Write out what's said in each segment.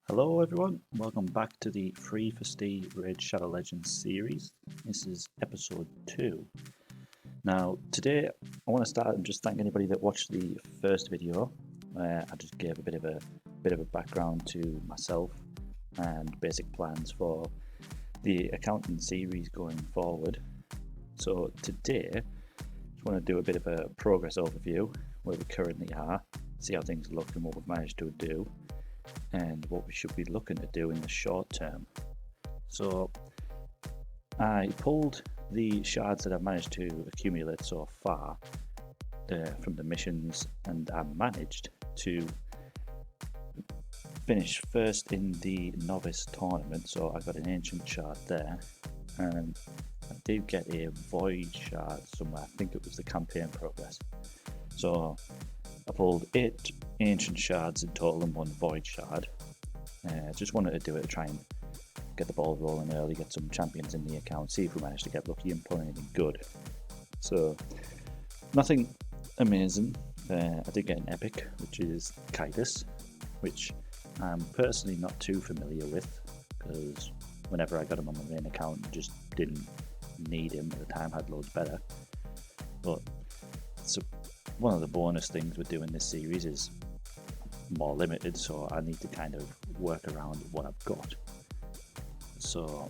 Hello everyone, welcome back to the Free for Stee Raid Shadow Legends series. This is episode 2. Now today I want to start and just thank anybody that watched the first video where I just gave a bit of a background to myself and basic plans for the accounting series going forward. So today I just want to do a bit of a progress overview where we currently are, see how things look and what we've managed to do, and what we should be looking to do in the short term. So I pulled the shards that I've managed to accumulate so far from the missions, and I managed to finish first in the novice tournament, so I got an ancient shard there, and I did get a void shard somewhere. I think it was the campaign progress. So I pulled 8 ancient shards in total and 1 void shard. Just wanted to do it to try and get the ball rolling early, get some champions in the account, see if we manage to get lucky and pull anything good. So nothing amazing. I did get an epic, which is Kitus, which I'm personally not too familiar with, because whenever I got him on my main account, I just didn't need him at the time, had loads better. But so one of the bonus things we're doing this series is more limited, so I need to kind of work around what I've got. So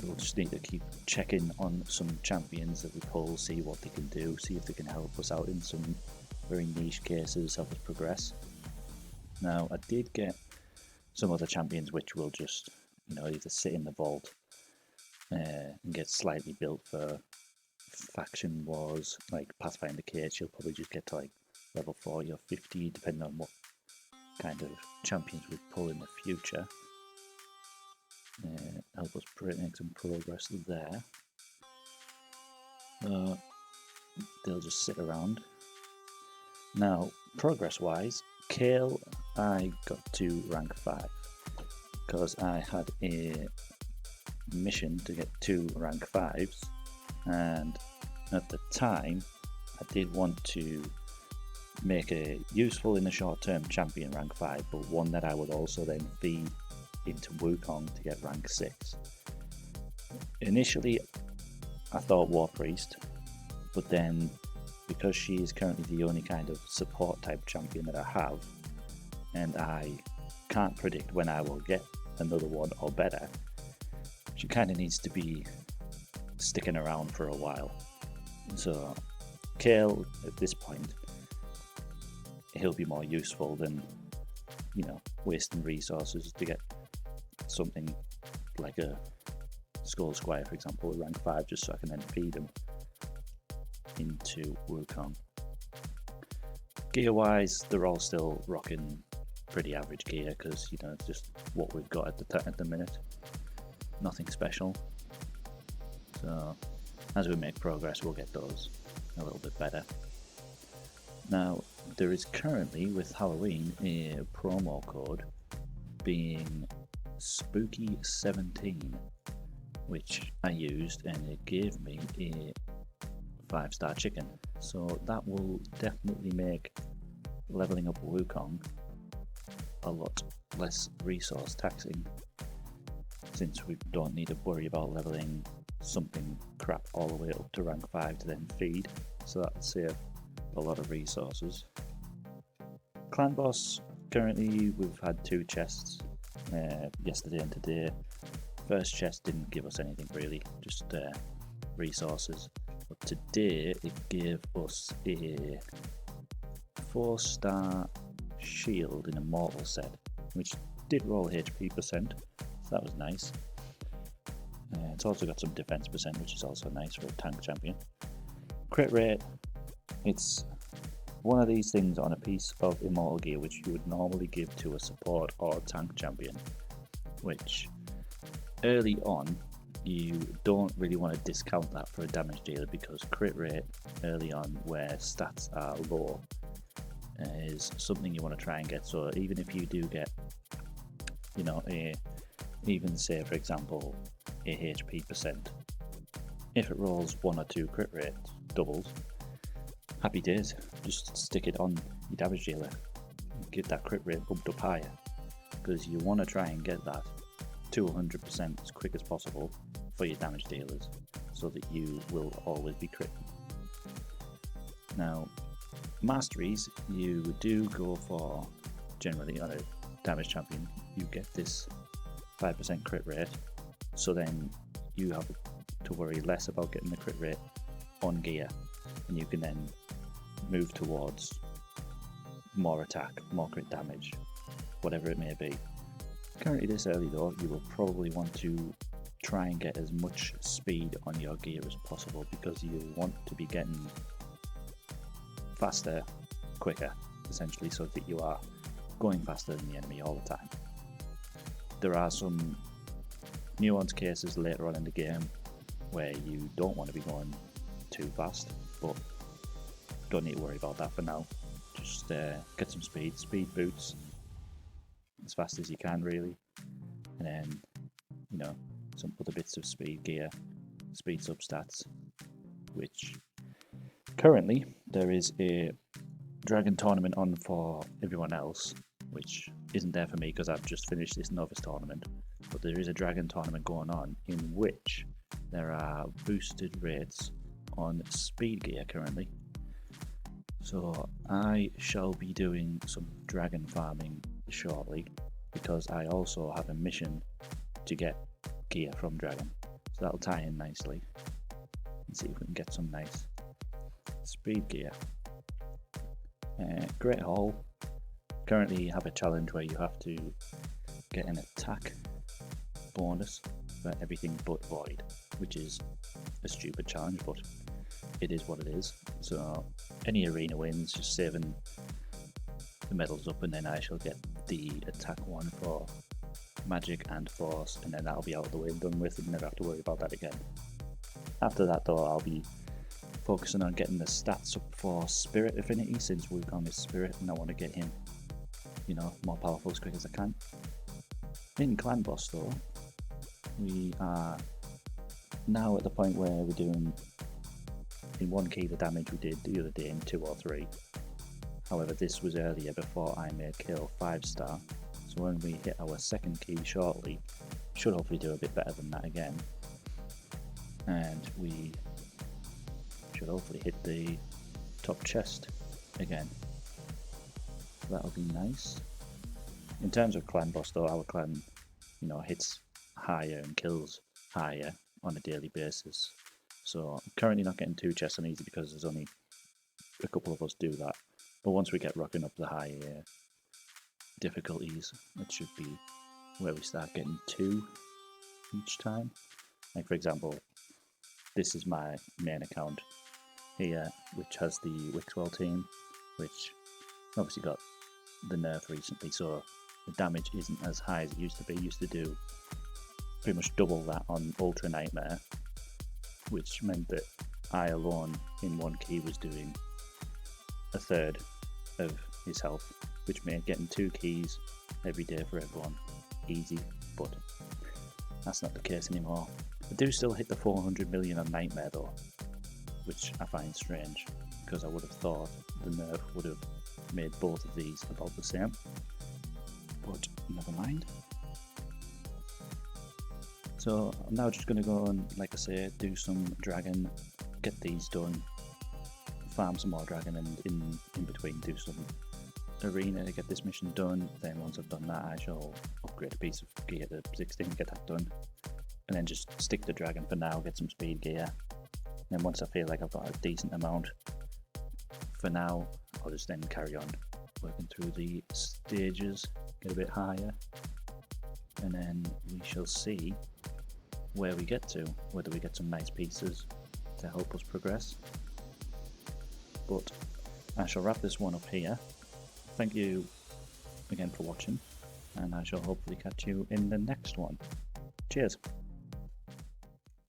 we'll just need to keep checking on some champions that we pull, see what they can do, see if they can help us out in some very niche cases, help us progress. Now I did get some other champions which will just, either sit in the vault and get slightly built for faction wars, like Pathfinder Cage. You'll probably just get to like level 40 or 50 depending on what kind of champions we pull in the future. Help us make some progress there. They'll just sit around. Now progress wise, Kale I got to rank 5 because I had a mission to get 2 rank 5s, and at the time I did want to make a useful in the short term champion rank 5, but one that I would also then feed into Wukong to get rank 6. Initially I thought War Priest, but then because she is currently the only kind of support type champion that I have, and I can't predict when I will get another one or better, she kind of needs to be sticking around for a while. So Kale at this point, he'll be more useful than wasting resources to get something like a Skull Squire, for example, at rank 5, just so I can then feed him into Wukong. Gear wise, they're all still rocking pretty average gear because it's just what we've got at the minute. Nothing special. So as we make progress, we'll get those a little bit better. Now there is currently with Halloween a promo code being Spooky 17, which I used, and it gave me a 5-star chicken. So that will definitely make leveling up Wukong a lot less resource taxing, since we don't need to worry about leveling something crap all the way up to rank 5 to then feed. So that'll save a lot of resources. Clan boss, currently we've had 2 chests, yesterday and today. First chest didn't give us anything really, just resources, but today it gave us a 4-star shield in a mortal set, which did roll HP percent, so that was nice. It's also got some defense percent, which is also nice for a tank champion. Crit rate, it's one of these things on a piece of immortal gear which you would normally give to a support or tank champion, which early on you don't really want to discount that for a damage dealer, because crit rate early on where stats are low is something you want to try and get. So even if you do get even say for example a HP percent, if it rolls 1 or 2 crit rate doubles, happy days, just stick it on your damage dealer, get that crit rate bumped up higher. because you want to try and get that to 100% as quick as possible for your damage dealers, so that you will always be crit. Now, masteries, you do go for, generally on a damage champion, you get this 5% crit rate, so then you have to worry less about getting the crit rate on gear, and you can then move towards more attack, more crit damage, whatever it may be. Currently this early though, you will probably want to try and get as much speed on your gear as possible, because you want to be getting faster, quicker, essentially, so that you are going faster than the enemy all the time. There are some nuanced cases later on in the game where you don't want to be going too fast, but don't need to worry about that for now. Just get some speed boots as fast as you can, really, and then, you know, some other bits of speed gear, speed substats, which currently there is a dragon tournament on for everyone else, which isn't there for me because I've just finished this novice tournament, but there is a dragon tournament going on in which there are boosted rates on speed gear currently. So I shall be doing some dragon farming shortly, because I also have a mission to get gear from dragon, so that'll tie in nicely, and see if we can get some nice speed gear. Great Hall currently have a challenge where you have to get an attack bonus for everything but void, which is a stupid challenge, but it is what it is. So any arena wins, just saving the medals up, and then I shall get the attack one for magic and force, and then that'll be out of the way and done with, and never have to worry about that again. After that though, I'll be focusing on getting the stats up for spirit affinity, since we've gone with spirit and I want to get him, you know, more powerful as quick as I can. In clan boss though, we are now at the point where we're doing in 1 key the damage we did the other day in 2 or 3. However, this was earlier before I made kill 5-star, so when we hit our 2nd key shortly, should hopefully do a bit better than that again, and we should hopefully hit the top chest again. That'll be nice. In terms of clan boss though, our clan, you know, hits higher and kills higher on a daily basis, so I'm currently not getting 2 chests on easy because there's only a couple of us do that, but once we get rocking up the higher difficulties, it should be where we start getting 2 each time. Like for example, this is my main account here, which has the Wixwell team, which obviously got the nerf recently, so the damage isn't as high as it used to be. It used to do pretty much double that on Ultra Nightmare, which meant that I alone in 1 key was doing 1/3 of his health, which made getting 2 keys every day for everyone easy, but that's not the case anymore. I do still hit the 400 million on Nightmare though, which I find strange, because I would have thought the nerf would have made both of these about the same, but never mind. So I'm now just going to go and, like I say, do some dragon, get these done, farm some more dragon, and in between do some arena to get this mission done. Then once I've done that, I shall upgrade a piece of gear to 16, get that done, and then just stick to dragon for now, get some speed gear. And then once I feel like I've got a decent amount for now, I'll just then carry on working through the stages, get a bit higher, and then we shall see where we get to, whether we get some nice pieces to help us progress. But I shall wrap this one up here. Thank you again for watching, and I shall hopefully catch you in the next one. Cheers!